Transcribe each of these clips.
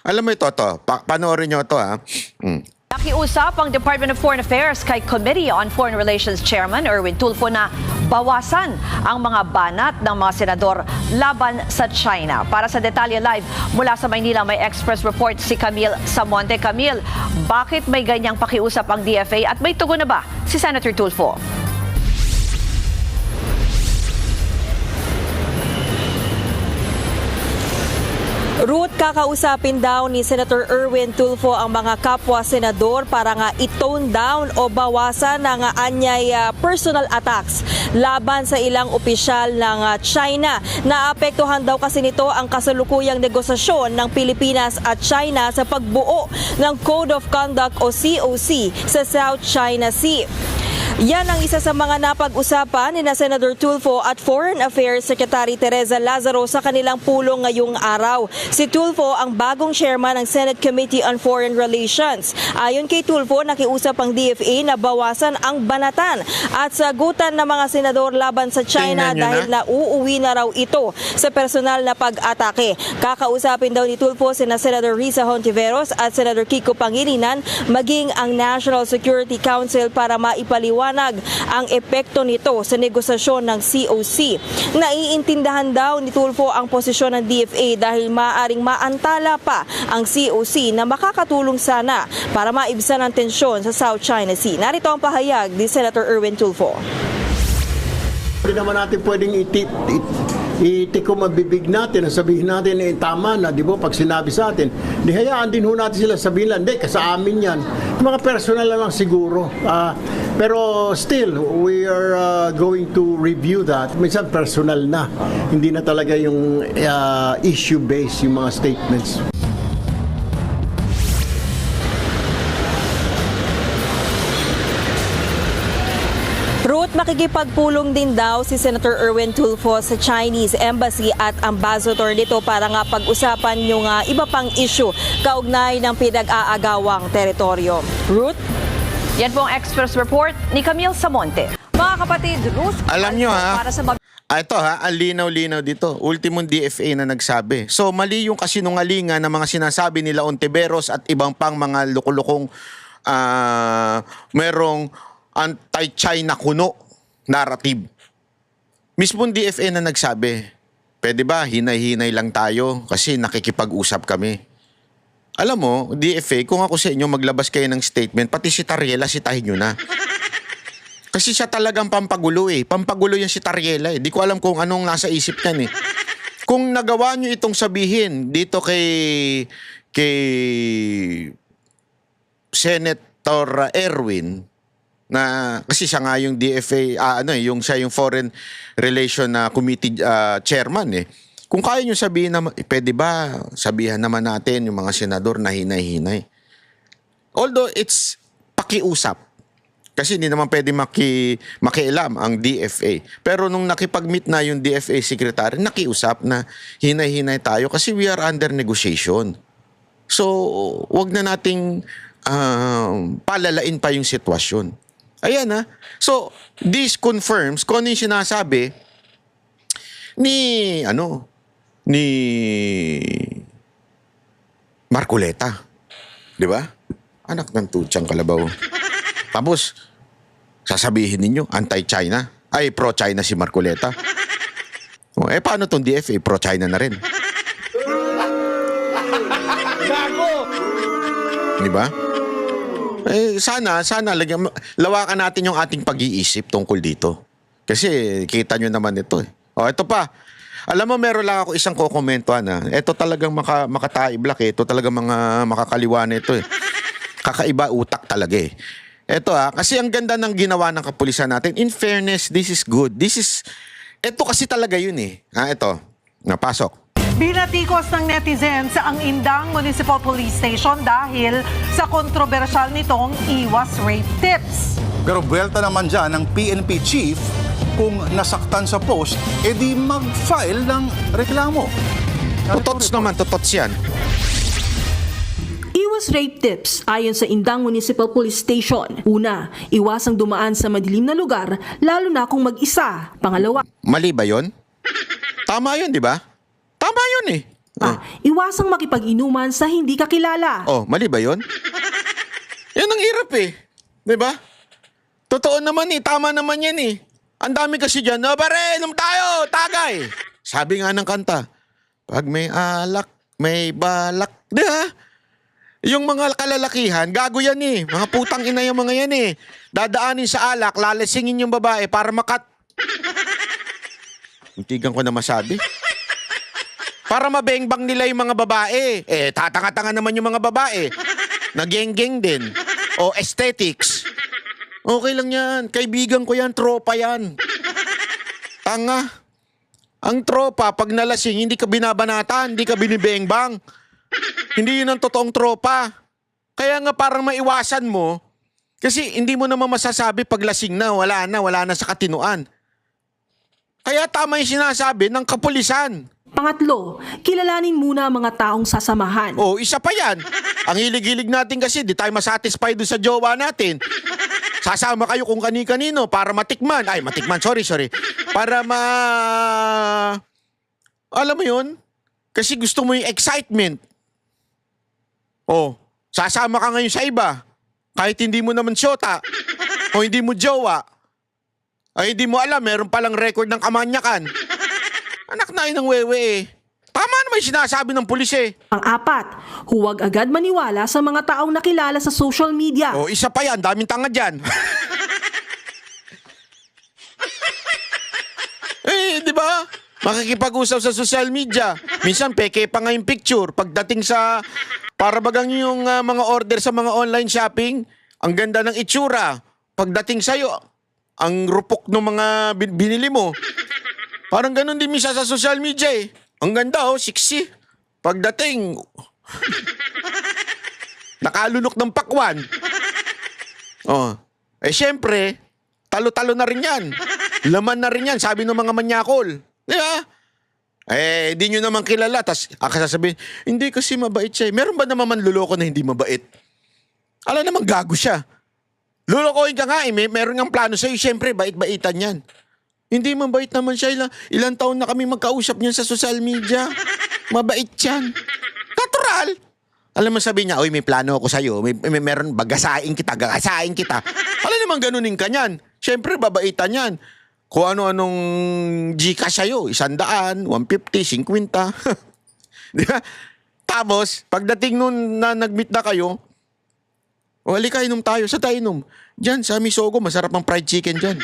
Alam mo ito, panoorin nyo ito, ha? Nakiusap ang Department of Foreign Affairs kay Committee on Foreign Relations Chairman Erwin Tulfo na bawasan ang mga banat ng mga senador laban sa China. Para sa Detalye Live, mula sa Maynila may Express report si Camille Samonte. Camille, bakit may ganyang pakiusap ang DFA at may tugon na ba si Senator Tulfo? Ruth, kakausapin daw ni Senator Erwin Tulfo ang mga kapwa-senador para nga i-tone down o bawasan ng anyay personal attacks laban sa ilang opisyal ng China. Naapektuhan daw kasi nito ang kasalukuyang negosasyon ng Pilipinas at China sa pagbuo ng Code of Conduct o COC sa South China Sea. Yan ang isa sa mga napag-usapan ni Senator Tulfo at Foreign Affairs Secretary Teresa Lazaro sa kanilang pulong ngayong araw. Si Tulfo ang bagong chairman ng Senate Committee on Foreign Relations. Ayon kay Tulfo, nakiusap ang DFA na bawasan ang banatan at sagutan ng mga senador laban sa China dahil nauuwi na raw ito sa personal na pag-atake. Kakausapin daw ni Tulfo sina Senator Risa Hontiveros at Senator Kiko Pangilinan maging ang National Security Council para maipaliwanag ang epekto nito sa negosasyon ng COC. Naiintindahan daw ni Tulfo ang posisyon ng DFA dahil maaring maantala pa ang COC na makakatulong sana para maibsan ang tensyon sa South China Sea. Narito ang pahayag ni Senator Erwin Tulfo. Hindi naman natin pwedeng itikom ang bibig natin at sabihin natin tama na, di ba, pag sinabi sa atin. Di hayaan din ho natin sila sabihin lang, hindi, sa amin yan. Mga personal na lang siguro. Pero still, we are going to review that. Minsan personal na. Hindi na talaga yung issue-based yung mga statements. Ruth, makikipagpulong din daw si Senator Erwin Tulfo sa Chinese Embassy at Ambassador nito para nga pag-usapan yung iba pang issue kaugnay ng pinag-aagawang teritoryo. Ruth? Yan po ang Express report ni Camille Samonte. Mga kapatid, Ruth, Alam nyo, ha? para sa Ito, ang linaw-linaw dito. Ultimong DFA na nagsabi. So mali yung kasinungalingan ng mga sinasabi nila Ontiveros at ibang pang mga lukulukong merong anti-China kuno narrative. Mismong DFA na nagsabi, pwede ba hinay-hinay lang tayo kasi nakikipag-usap kami. Alam mo, DFA, kung ako sa inyo maglabas kayo ng statement, pati si Tariela sitahin nyo na. Kasi siya talagang pampagulo eh. Pampagulo yan si Tariela eh. Di ko alam kung anong nasa isip niyan eh. Kung nagawa nyo itong sabihin dito kay Senator Erwin, na kasi siya nga yung DFA yung siya yung Foreign Relation Committee chairman eh. Kung kaya niyo sabihin na pwede ba sabihan naman natin yung mga senador na hinay-hinay. Although it's pakiusap. Kasi hindi naman pwede makialam ang DFA. Pero nung nakipag-meet na yung DFA secretary, nakiusap na hinay-hinay tayo kasi we are under negotiation. So, wag na nating palalain pa yung sitwasyon. Ayan ha. So, this confirms kung ano yung sinasabi ni Marcoleta. Di ba? Anak ng tutsang kalabaw. Tapos, sasabihin ninyo, anti-China. Ay, pro-China si Marcoleta. Paano tong DFA? Pro-China na rin. Di ba? Sana lawakan natin yung ating pag-iisip tungkol dito. Kasi kita nyo naman ito eh. Ito pa. Alam mo, meron lang ako isang kokomentuhan na. Ito talagang makataiblak eh. Ito talagang mga makakaliwa na ito eh. Kakaiba utak talaga eh. Ito kasi ang ganda ng ginawa ng kapulisan natin. In fairness, this is good. Ito kasi talaga yun eh. Ito. Napasok. Binatikos ng netizens ang Indang Municipal Police Station dahil sa kontrobersyal nitong iwas rape tips. Pero buwelta naman dyan ng PNP chief kung nasaktan sa post, edi mag-file ng reklamo. Tutots naman, tutots yan. Iwas rape tips ayon sa Indang Municipal Police Station. Una, iwasang dumaan sa madilim na lugar lalo na kung mag-isa. Pangalawa, Mali ba yun? Tama yun, di ba? Tama yun eh. Iwasang makipag-inuman sa hindi kakilala. Oh, mali ba yun? Yan ang hirap eh. Di ba? Totoo naman eh. Tama naman yan eh. Ang dami kasi dyan. No, pare, inom tayo. Tagay. Sabi nga ng kanta, pag may alak, may balak. Di ba? Yung mga kalalakihan, gago yan eh. Mga putang ina yung mga yan eh. Dadaanin sa alak, lalasingin yung babae para makat... Muntigan ko na masabi. Para mabengbang nila yung mga babae. Tatanga-tanga naman yung mga babae. Nageng-geng din. O aesthetics. Okay lang yan. Kaibigan ko yan. Tropa yan. Tanga. Ang tropa, pag nalasing, hindi ka binabanatan. Hindi ka binibengbang. Hindi yun ang totoong tropa. Kaya nga parang maiwasan mo. Kasi hindi mo naman masasabi pag lasing na. Wala na sa katinuan. Kaya tama yung sinasabi ng kapulisan. Pangatlo, kilalanin muna ang mga taong sasamahan. Oh, isa pa yan. Ang hilig-hilig natin kasi, di tayo masatisfy doon sa jowa natin. Sasama kayo kung kani-kanino para matikman. Ay, matikman, sorry. Para alam mo yun? Kasi gusto mo yung excitement. Oh, sasama ka ngayon sa iba. Kahit hindi mo naman syota. O hindi mo jowa. Ay, hindi mo alam, meron palang record ng kamanyakan. Anak na yun ng wewe eh. Tama naman yung sinasabi ng pulis eh. Pang-apat, huwag agad maniwala sa mga taong nakilala sa social media. Oh, isa pa yan. Daming tanga dyan. Di ba? Makikipag-usap sa social media. Minsan, peke pa nga yung picture. Pagdating sa, para bagang yung mga order sa mga online shopping, ang ganda ng itsura. Pagdating sa'yo, ang rupok ng mga binili mo. Parang ganun din minsan sa social media eh. Ang ganda oh, sexy. Pagdating, nakalunok ng pakwan. Oh. Syempre, talo-talo na rin yan. Laman na rin yan, sabi ng mga manyakol. Di ba? Di nyo naman kilala. Tapos, sasabihin, hindi kasi mabait siya. Meron ba naman manluloko na hindi mabait? Alam naman, gago siya. Lulukoyin ka nga eh. Meron ngang plano sa'yo. Siyempre, bait-baitan yan. Hindi mabait naman siya. Ilang taon na kami magkausap niyan sa social media. Mabait yan. Natural. Alam mo sabi niya, oy, may plano ako sa'yo. Meron, gagasain kita. Alam naman ganunin ka niyan. Siyempre, babaitan yan. Kung ano-anong Gcash sa'yo. 100, 150, 50. Di ba? Tapos, pagdating nun na nag-meet na kayo, halika, inom tayo. Sa tayo inom? Diyan, sa Misogo, masarap ang fried chicken dyan.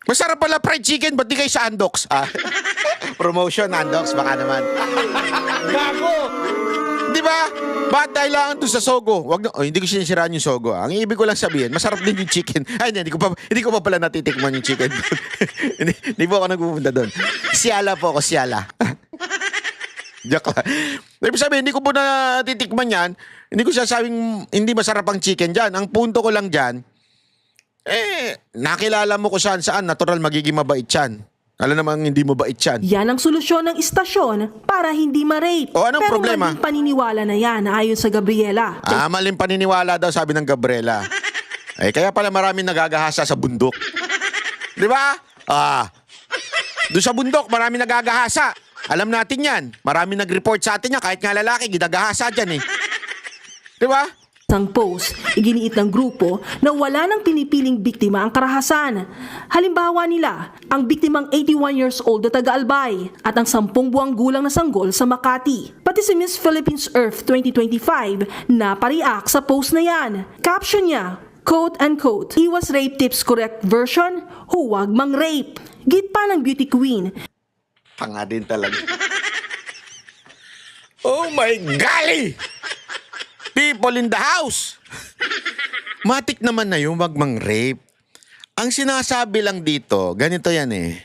Masarap pala fried chicken, ba't di kayo sa Andox? Promotion, Andox, baka naman. Gago! Di ba? Ba't kailangan to sa Sogo? Wag na, hindi ko sinisiraan yung Sogo. Ang ibig ko lang sabihin, masarap din yung chicken. Ay, hindi ko pa pala natitikman yung chicken. Hindi po ako nagpupunta doon. Siyala po ako, siyala. Joke lang. Ibig sabihin, hindi ko po natitikman yan. Hindi ko sasabing hindi masarap ang chicken dyan. Ang punto ko lang dyan, nakilala mo ko saan, natural magiging mabait yan. Alam namang hindi mabait yan. Yan ang solusyon ng istasyon para hindi ma-rape. O, anong problema? Pero maling paniniwala na yan ayon sa Gabriela. Maling paniniwala daw, sabi ng Gabriela. Kaya pala maraming nagagahasa sa bundok. Di ba? Doon sa bundok, maraming nagagahasa. Alam natin yan. Maraming nag-report sa atin yan. Kahit nga lalaki, gidagahasa dyan eh. Di ba? Sa post, iginiit ng grupo na wala nang pinipiling biktima ang karahasan. Halimbawa nila, ang biktimang 81 years old na taga-Albay at ang 10 buwang gulang na sanggol sa Makati. Pati si Miss Philippines Earth 2025 na pa-react sa post na yan. Caption niya, quote-unquote, "Iwas rape tips correct version, huwag mang-rape." Git pa ng beauty queen. Tanga din talaga. Oh my golly! People in the house! Matik naman na yung wag mang-rape. Ang sinasabi lang dito, ganito yan eh.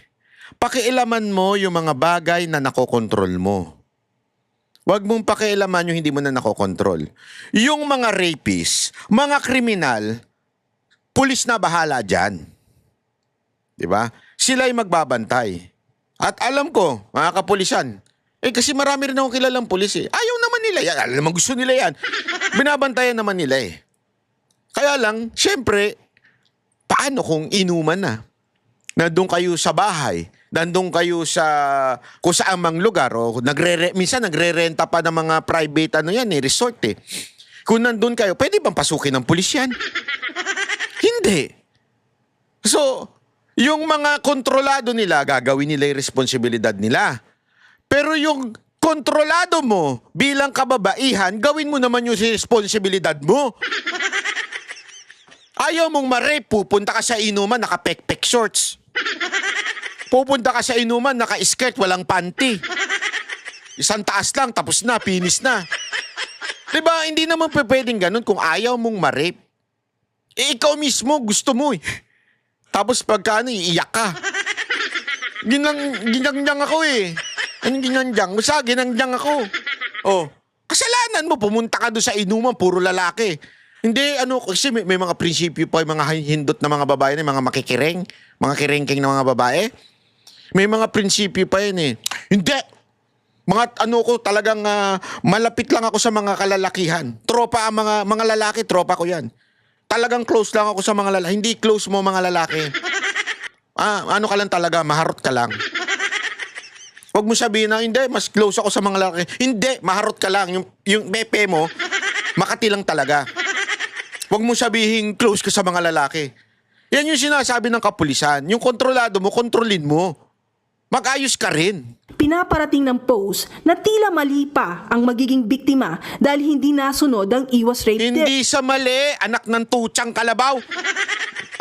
Pakialaman mo yung mga bagay na nakokontrol mo. Wag mong pakialaman yung hindi mo na nakokontrol. Yung mga rapists, mga kriminal, pulis na bahala dyan. Diba? Sila yung magbabantay. At alam ko, mga kapulisan, kasi marami rin akong kilalang pulis eh. Ayaw naman nila yan. Alam naman gusto nila yan. Binabantayan naman nila eh. Kaya lang, syempre, paano kung inuman na? Na doon kayo sa bahay, nandun kayo sa kung saan mang lugar o minsan nagre-renta pa ng mga private resort eh. Kung nandun kayo, pwede bang pasukin ng pulis yan? Hindi. So, yung mga kontrolado nila, gagawin nila yung responsibilidad nila. Pero yung kontrolado mo bilang kababaihan, gawin mo naman yung responsibilidad mo. Ayaw mong ma-rape, pupunta ka sa inuman, naka-pek-pek shorts. Pupunta ka sa inuman, naka-skirt, walang panty. Isang taas lang, tapos na, finish na. Diba, hindi naman pwedeng ganun kung ayaw mong ma-rape. Eh, ikaw mismo, gusto mo eh. Tapos pagka iiyak ka. Ginangyang ako eh. Anong ginangyang? Basta ginangyang ako. Oh, kasalanan mo, pumunta ka doon sa inuman, puro lalaki. Hindi, kasi may mga prinsipyo pa, yung mga hindot na mga babae, na mga makikireng, mga kirengking na mga babae. May mga prinsipyo pa yun eh. Hindi. Mga ko talagang malapit lang ako sa mga kalalakihan. Tropa ang mga lalaki, tropa ko yan. Talagang close lang ako sa mga lalaki. Hindi close mo mga lalaki. Ano ka lang talaga, maharot ka lang. Huwag mo sabihin na, hindi, mas close ako sa mga lalaki. Hindi, maharot ka lang. Yung bepe mo, Makati lang talaga. Huwag mo sabihin close ka sa mga lalaki. Yan yung sinasabi ng kapulisan. Yung kontrolado mo, kontrolin mo. Mag-ayos ka rin. Pinaparating ng post na tila mali pa ang magiging biktima dahil hindi nasunod ang iwas rape tip. Hindi sa mali, anak ng tutsang kalabaw.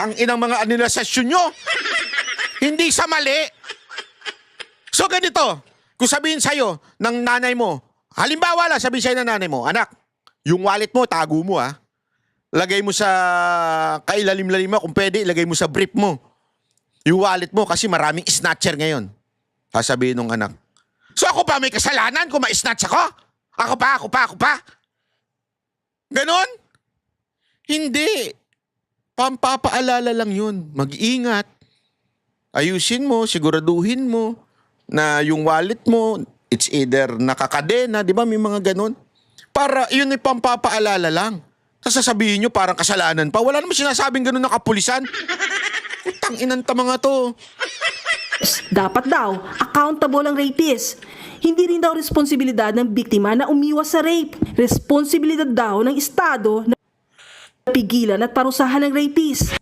Ang inang mga anilasasyon nyo. Hindi sa mali. So ganito, kung sabihin sa'yo ng nanay mo, halimbawa lang sabihin sa'yo ng nanay mo, anak, yung wallet mo, tago mo ha. Lagay mo sa kailalim-lalim mo, kung pwede, ilagay mo sa brief mo. Yung wallet mo kasi maraming snatcher ngayon. Sasabihin ng anak. So ako pa may kasalanan kung ma-snatch ako? Ako pa? Ganon? Hindi. Pampapaalala lang yun. Mag-ingat. Ayusin mo, siguraduhin mo na yung wallet mo, it's either nakakadena, di ba? May mga ganon. Para yun ay pampapaalala lang. Sasabihin nyo parang kasalanan pa. Wala naman sinasabing ganon na kapulisan. Utang inanta mga to. Dapat daw, accountable ang rapist. Hindi rin daw responsibilidad ng biktima na umiwas sa rape. Responsibilidad daw ng Estado na pigilan at parusahan ng rapist.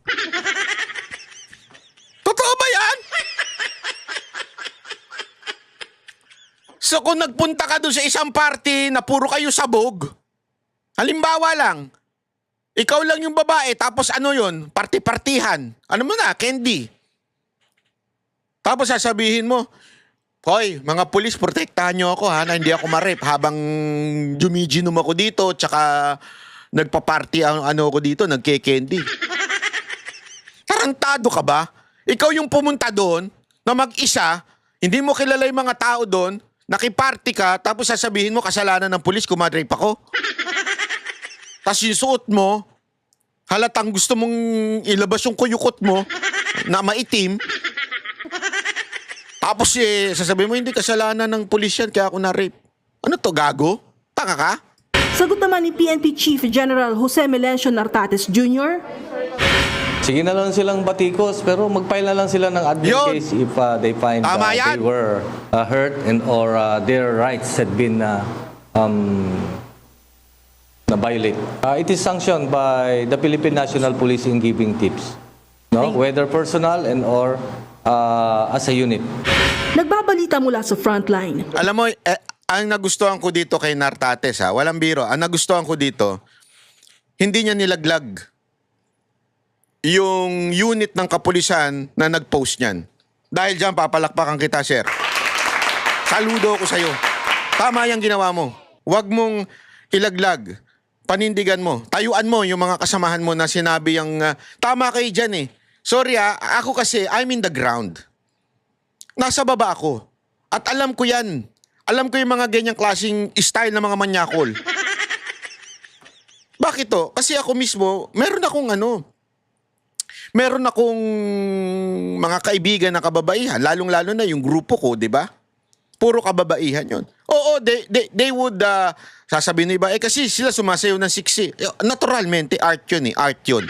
Totoo ba yan? So kung nagpunta ka doon sa isang party na puro kayo sabog, halimbawa lang, ikaw lang yung babae, tapos yun, party-partihan. Ano mo na, candy. Tapos sasabihin mo, hoy, mga pulis, protektahan nyo ako ha, na hindi ako ma-rape habang jumiginom ako dito, tsaka nagpa-party ako dito, nagke-candy. Tarantado ka ba? Ikaw yung pumunta doon, na mag-isa, hindi mo kilala yung mga tao doon, nakiparty ka, tapos sasabihin mo kasalanan ng pulis kung ma-rape ako. Tapos yung suot mo, halatang gusto mong ilabas yung kuyukot mo na maitim. Tapos sasabihin mo, hindi kasalanan ng pulis yan, kaya ako na-rape. Ano to, gago? Tanga ka? Sagot naman ni PNP Chief General Jose Melencio Nartates Jr. Sige na lang silang batikos, pero mag-file na lang sila ng admin Yun. case if they find Tama they yan. were hurt and or their rights had been na-violate. It is sanctioned by the Philippine National Police in giving tips, no? Whether personal and or as a unit. Nagbabalita mula sa frontline. Alam mo, ang nagustuhan ko dito kay Nartates ha, walang biro, ang nagustuhan ko dito, hindi niya nilaglag yung unit ng kapulisan na nag-post niyan. Dahil dyan, papalakpakan kita, sir. Saludo ko sa'yo. Tama yung ginawa mo. Huwag mong ilaglag. Panindigan mo. Tayuan mo yung mga kasamahan mo na sinabi yung tama kayo dyan eh. Sorry ako kasi I'm in the ground. Nasa baba ako. At alam ko yan. Alam ko yung mga ganyang klaseng style ng mga manyakol. Bakit to? Kasi ako mismo, meron akong mga kaibigan na kababaihan, lalong-lalo na yung grupo ko, di ba? Puro kababaihan yon. Oo, they would, sasabihin nila, kasi sila sumasayaw ng siksi. Naturalmente, art yun.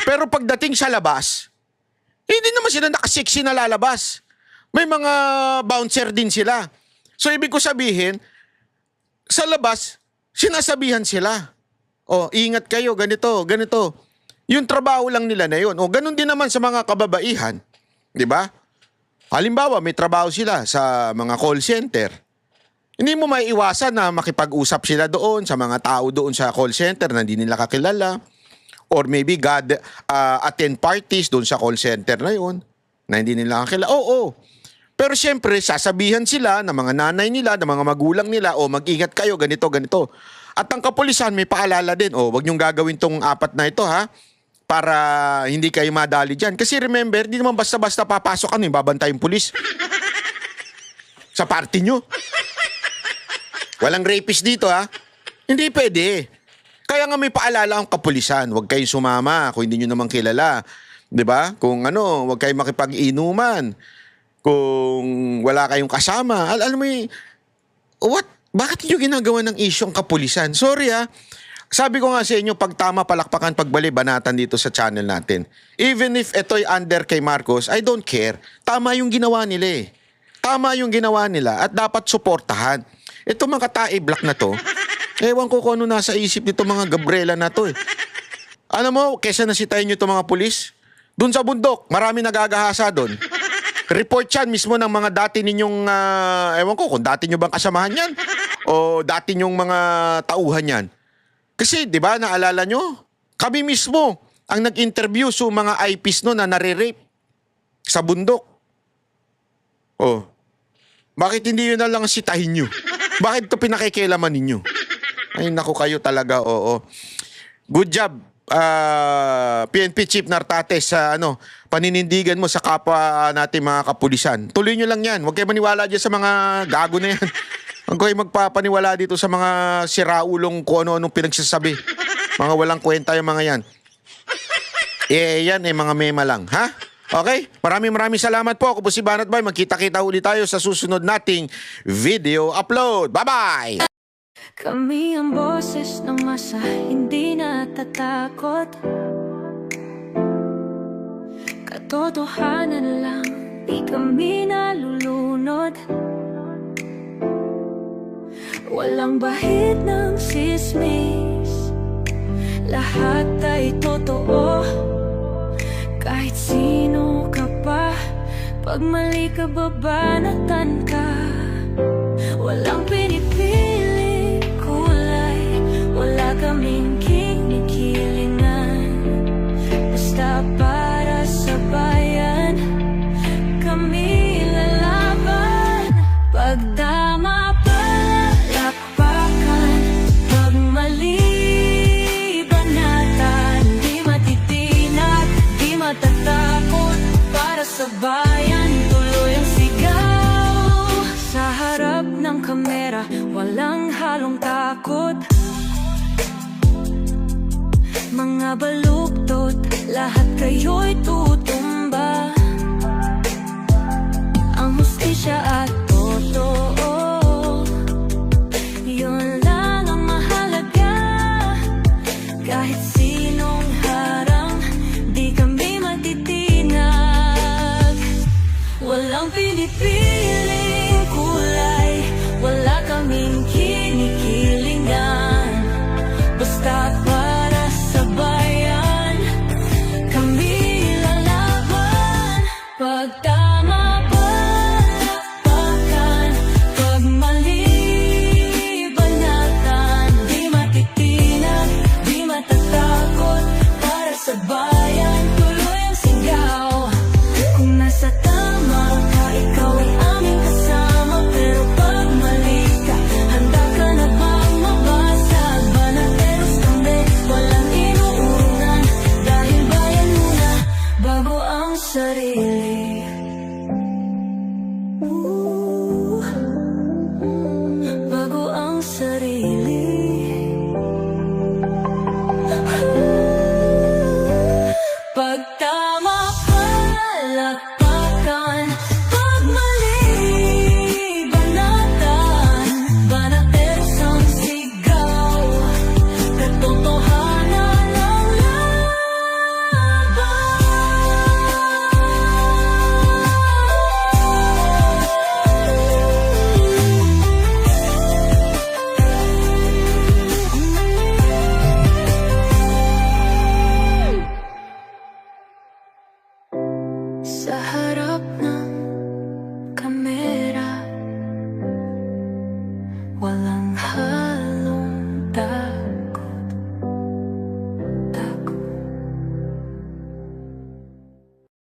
Pero pagdating sa labas, hindi naman sila nakasiksi na lalabas. May mga bouncer din sila. So ibig ko sabihin, sa labas, sinasabihan sila. O, ingat kayo, ganito, ganito. Yung trabaho lang nila na yun. O, ganun din naman sa mga kababaihan. Di ba? Halimbawa, may trabaho sila sa mga call center. Hindi mo maiiwasan na makipag-usap sila doon sa mga tao doon sa call center na hindi nila kakilala. Or maybe attend parties doon sa call center na yun na hindi nila kakilala. Oo. Pero siyempre, sasabihan sila ng mga nanay nila, ng mga magulang nila, o mag-ingat kayo, ganito, ganito. At ang kapulisan may paalala din, wag niyong gagawin tong 4 na ito ha, para hindi kayo madali dyan. Kasi remember, di naman basta-basta papasok yung babantay yung pulis. Sa party nyo. Walang rapist dito ha. Hindi pwede. Kaya nga may paalala ang kapulisan, huwag kayong sumama kung hindi nyo naman kilala. 'Di ba? Kung huwag kayong makipag-inuman. Kung wala kayong kasama. Alam mo what? Bakit nyo ginagawa ng issue ang kapulisan? Sorry ha. Sabi ko nga sa inyo, pag tama palakpakan, pagbali, banatan dito sa channel natin. Even if ito'y under kay Marcos, I don't care. Tama yung ginawa nila eh. Tama yung ginawa nila at dapat suportahan. Ito mga tae-black na to, ewan ko kung ano nasa isip nito mga Gabriela na to eh. Ano mo, kesa nasitayin nyo itong mga pulis, doon sa bundok, marami nagagahasa doon. Report yan mismo ng mga dati ninyong, ewan ko kung dati nyo bang kasamahan yan o dati nyong mga tauhan yan. Kasi, di ba, naalala nyo? Kami mismo ang nag-interview sa mga IPs no na nare-rape sa bundok. Oh, bakit hindi yun na lang sitahin nyo? Bakit ito pinakikialaman ninyo? Ay, naku kayo talaga, oo. Good job, PNP Chief Nartates sa paninindigan mo sa kapwa natin mga kapulisan. Tuloy nyo lang yan. Huwag kayo maniwala dyan sa mga gago na yan. Huwag kayo magpapaniwala dito sa mga siraulong kung ano-anong pinagsasabi. Mga walang kwenta yung mga yan. Yan mga mema lang, ha? Okay? Maraming salamat po. Ako po si Banat Boy. Magkita-kita ulit tayo sa susunod nating video upload. Bye-bye! Kami ang boses ng masa, hindi natatakot. Katotohanan lang, di kami nalulunod. Walang bahid ng sismis, lahat ay totoo. Kahit sino ka pa, pag mali ka babanatan ka. Walang pinipili kulay, wala kaming kinikilingan. Basta para sa bayan, kami lalaban. Pag tama palakpakan, pag mali banatan. Di matitinag, di matatakot, para sa bayan tuloy ang sigaw. Sa harap ng kamera, walang halong takot. Mga baluktot, lahat kayo'y tutumba. Ang hustisya at totoo, yun lang ang mahalaga. Kahit sinong harang, di kami matitinag. Walang pinipiling kulay, wala kaming kinikilingan. Basta para sa bayan, kami lalaban. Pag tama palakpakan, sa